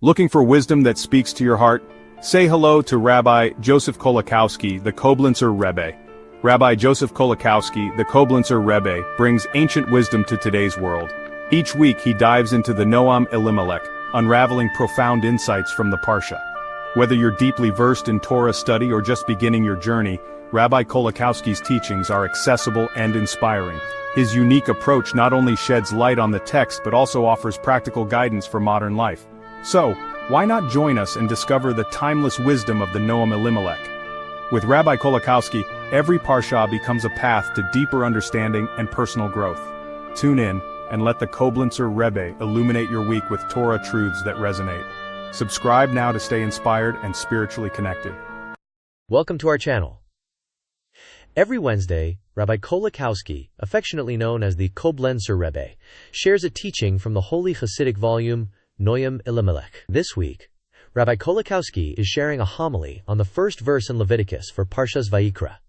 Looking for wisdom that speaks to your heart? Say hello to Rabbi Joseph Kolakowski, the Koblenzer Rebbe. Rabbi Joseph Kolakowski, the Koblenzer Rebbe, brings ancient wisdom to today's world. Each week he dives into the Noam Elimelech, unraveling profound insights from the Parsha. Whether you're deeply versed in Torah study or just beginning your journey, Rabbi Kolakowski's teachings are accessible and inspiring. His unique approach not only sheds light on the text but also offers practical guidance for modern life. So, why not join us and discover the timeless wisdom of the Noam Elimelech? With Rabbi Kolakowski, every Parsha becomes a path to deeper understanding and personal growth. Tune in and let the Koblenzer Rebbe illuminate your week with Torah truths that resonate. Subscribe now to stay inspired and spiritually connected. Welcome to our channel. Every Wednesday, Rabbi Kolakowski, affectionately known as the Koblenzer Rebbe, shares a teaching from the holy Hasidic volume, Noam Elimelech. This week, Rabbi Kolakowski is sharing a homily on the first verse in Leviticus for Parshas Vayikra,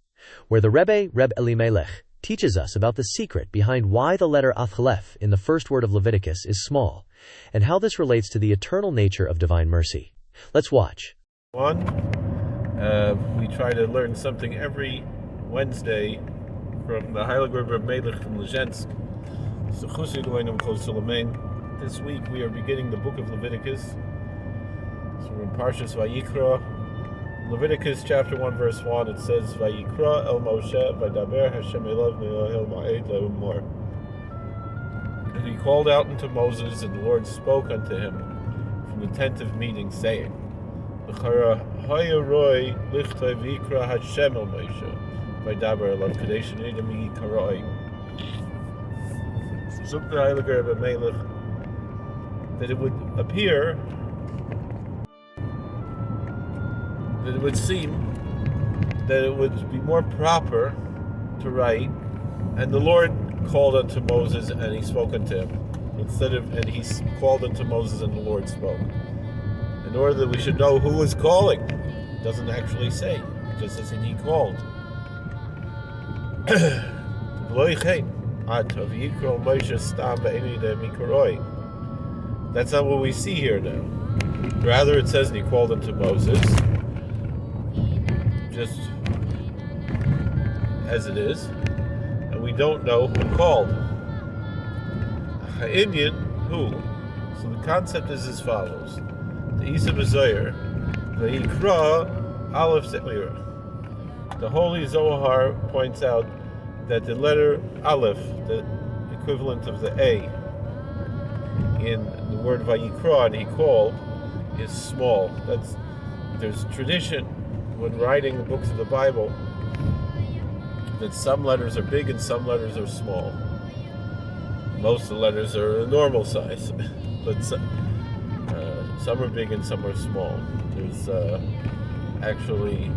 where the Rebbe Elimelech teaches us about the secret behind why the letter Aleph in the first word of Leviticus is small, and how this relates to the eternal nature of divine mercy. Let's watch. We try to learn something every Wednesday from the Hasidic Rabbi from Lezhensk. This week we are beginning the book of Leviticus. So we're in Parshas Vayikra. Leviticus chapter 1 verse 1, it says, Vayikra el Moshe vaydaber Hashem elav me'ohel ma'ed le'umor. And he called out unto Moses, and the Lord spoke unto him from the tent of meeting, saying, V'chara hayaroi lichtoi v'yikra Hashem el Moshe vaydaber elav kadesh nidam yikaroi. Zuk the Hasidic Rabbi that it would appear, that it would seem that it would be more proper to write, and the Lord called unto Moses and he spoke unto him, and he called unto Moses and the Lord spoke. In order that we should know who was calling. It doesn't actually say, it just says he called. That's not what we see here now. Rather, it says he called unto Moses, just as it is, and we don't know who called. Indian, who? So the concept is as follows: the Isa B'Zoyer, Vayikra Aleph Ze'ira. The Holy Zohar points out that the letter Aleph, the equivalent of the A in the word Vayikra, and he called, is small. There's tradition when writing the books of the Bible that some letters are big and some letters are small. Most of the letters are a normal size, but some are big and some are small. There's actually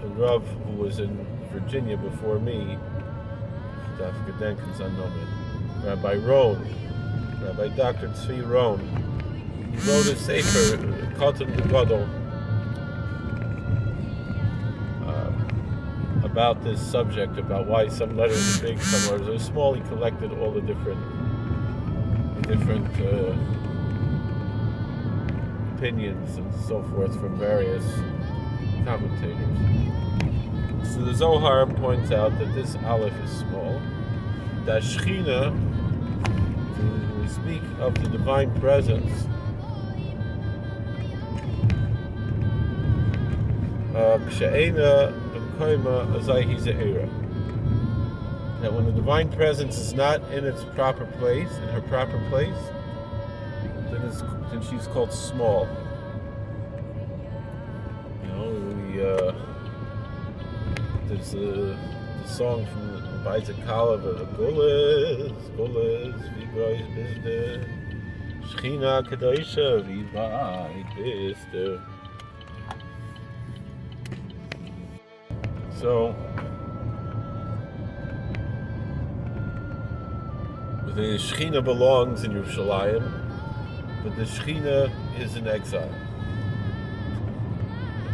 a Rav who was in Virginia before me, Rabbi Rohn, Rabbi Dr. Tzvi Rohn. He wrote a sefer, Katan Gadol, about this subject, about why some letters are big, some letters are small. He collected all the different opinions and so forth from various commentators. So the Zohar points out that this Aleph is small. The Shechina, we speak of the divine presence, that when the divine presence is not in its proper place, in her proper place, then she's called small. You know, there's the song from the Vayikra Goles, V'grois Bizde, Shechina Kadosha V'vayik Bizde. So, the Shechina belongs in Yerushalayim, but the Shechina is in exile.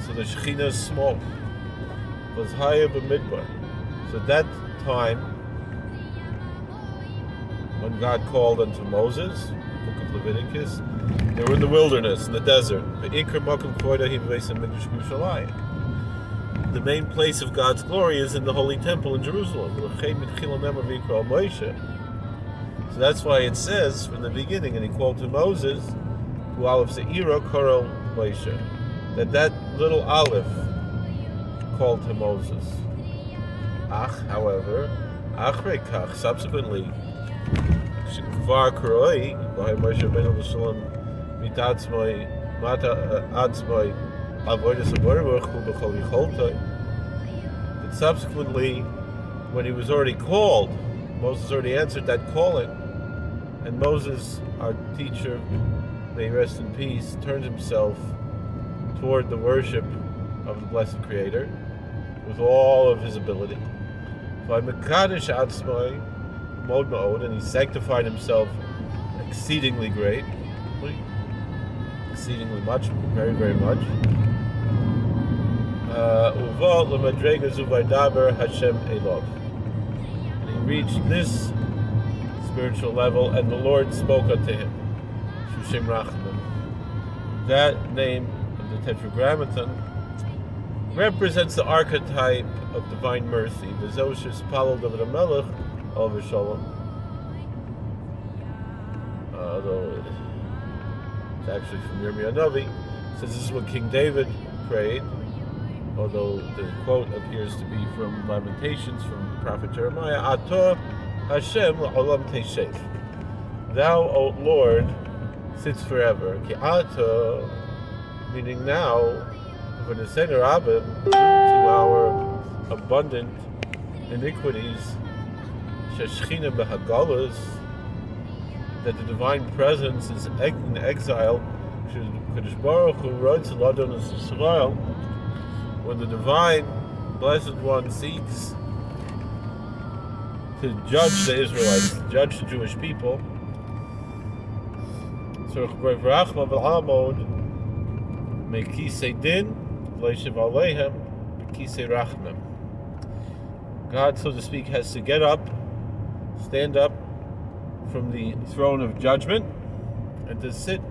So the Shechina is small. It was higher b'midbar. So at that time, when God called unto Moses, book of Leviticus. They were in the wilderness, in the desert. The main place of God's glory is in the Holy Temple in Jerusalem. So that's why it says from the beginning, and he called to Moses, that little Aleph called to Moses. However, subsequently, that subsequently, when he was already called, Moses already answered that calling, and Moses, our teacher, may he rest in peace, turned himself toward the worship of the blessed Creator with all of his ability. And he sanctified himself exceedingly much, very, very much. And he reached this spiritual level, and the Lord spoke unto him. Shushem Rachman. That name of the Tetragrammaton represents the archetype of divine mercy. V'zoshis palal David Elimelech al v'shalom. Although it's actually from Yirmiyah Navi, it says this is what King David prayed. Although the quote appears to be from Lamentations from the prophet Jeremiah. Ato Hashem la'olam teishev. Thou, O Lord, sits forever. Ki ato, meaning now, for the Seder Rabbi, due to our abundant iniquities, sheshchina b'hagalos, that the divine presence is in exile, Kadosh Baruch Hu wrote to Ladon Israel, when the divine blessed one seeks to judge the Israelites, to judge the Jewish people, so God, so to speak, has to get up, stand up from the throne of judgment, and to sit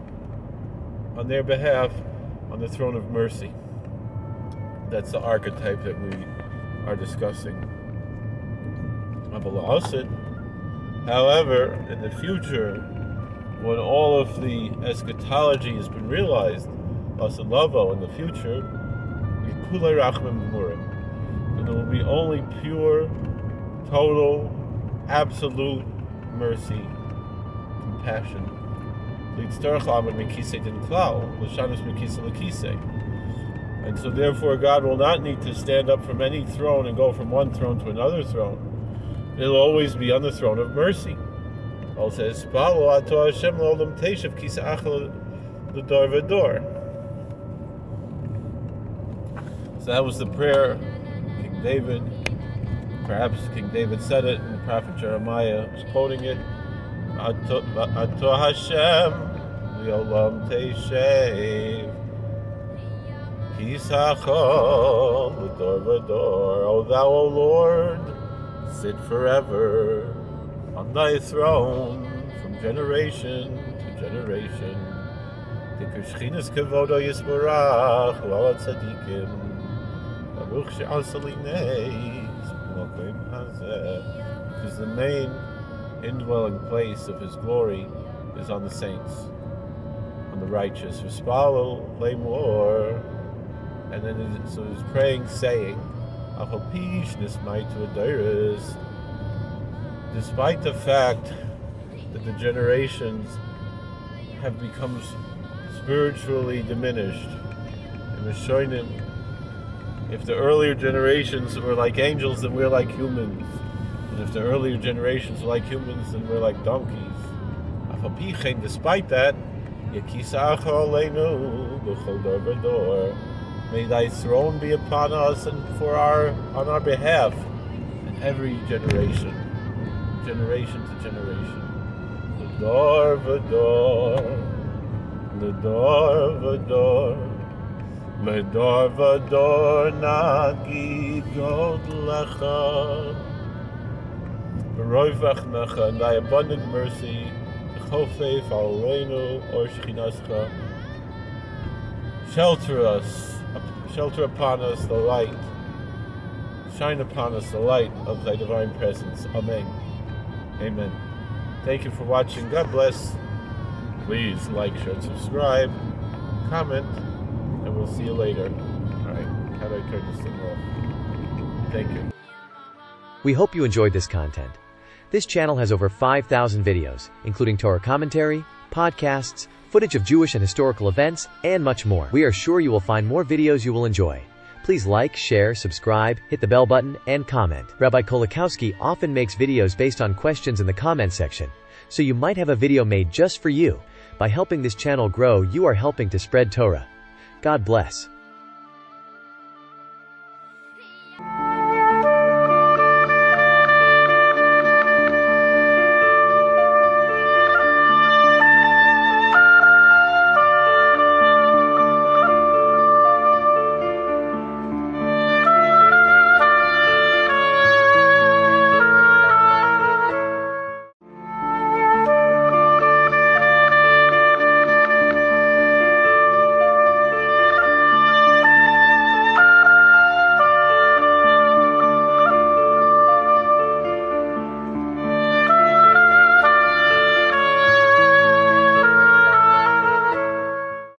on their behalf on the throne of mercy. That's the archetype that we are discussing. However, in the future, when all of the eschatology has been realized, in the future, and there will be only pure, total, absolute mercy, compassion. And so therefore God will not need to stand up from any throne and go from one throne to another throne. It'll always be on the throne of mercy. It says, so that was the prayer King David. Perhaps King David said it, and the prophet Jeremiah was quoting it. Ato Hashem li'olam teishev kisachol l'dor v'dor. O thou, O Lord, sit forever on thy throne from generation to generation. T'kushchinas kevodo yisborach u'al tzadikim baruch she'asa linei. Because the main indwelling place of his glory is on the saints, on the righteous. V'spalo le'mor. And then so he's praying, saying, despite the fact that the generations have become spiritually diminished, and Rishonim, if the earlier generations were like angels, then we're like humans. And if the earlier generations were like humans, then we're like donkeys. Despite that, may thy throne be upon us and on our behalf in every generation, generation to generation. L'dor v'dor, l'dor v'dor, l'dor v'dor nagid god lecha. B'roi v'achmecha, and thy abundant mercy, Chofef aleinu or Shechinascha. Shelter upon us the light. Shine upon us the light of thy divine presence. Amen. Amen. Thank you for watching. God bless. Please like, share, and subscribe. Comment. And we'll see you later. Alright, how do I turn this thing off? Thank you. We hope you enjoyed this content. This channel has over 5,000 videos, including Torah commentary, podcasts, footage of Jewish and historical events, and much more. We are sure you will find more videos you will enjoy. Please like, share, subscribe, hit the bell button, and comment. Rabbi Kolakowski often makes videos based on questions in the comment section, so you might have a video made just for you. By helping this channel grow, you are helping to spread Torah. God bless.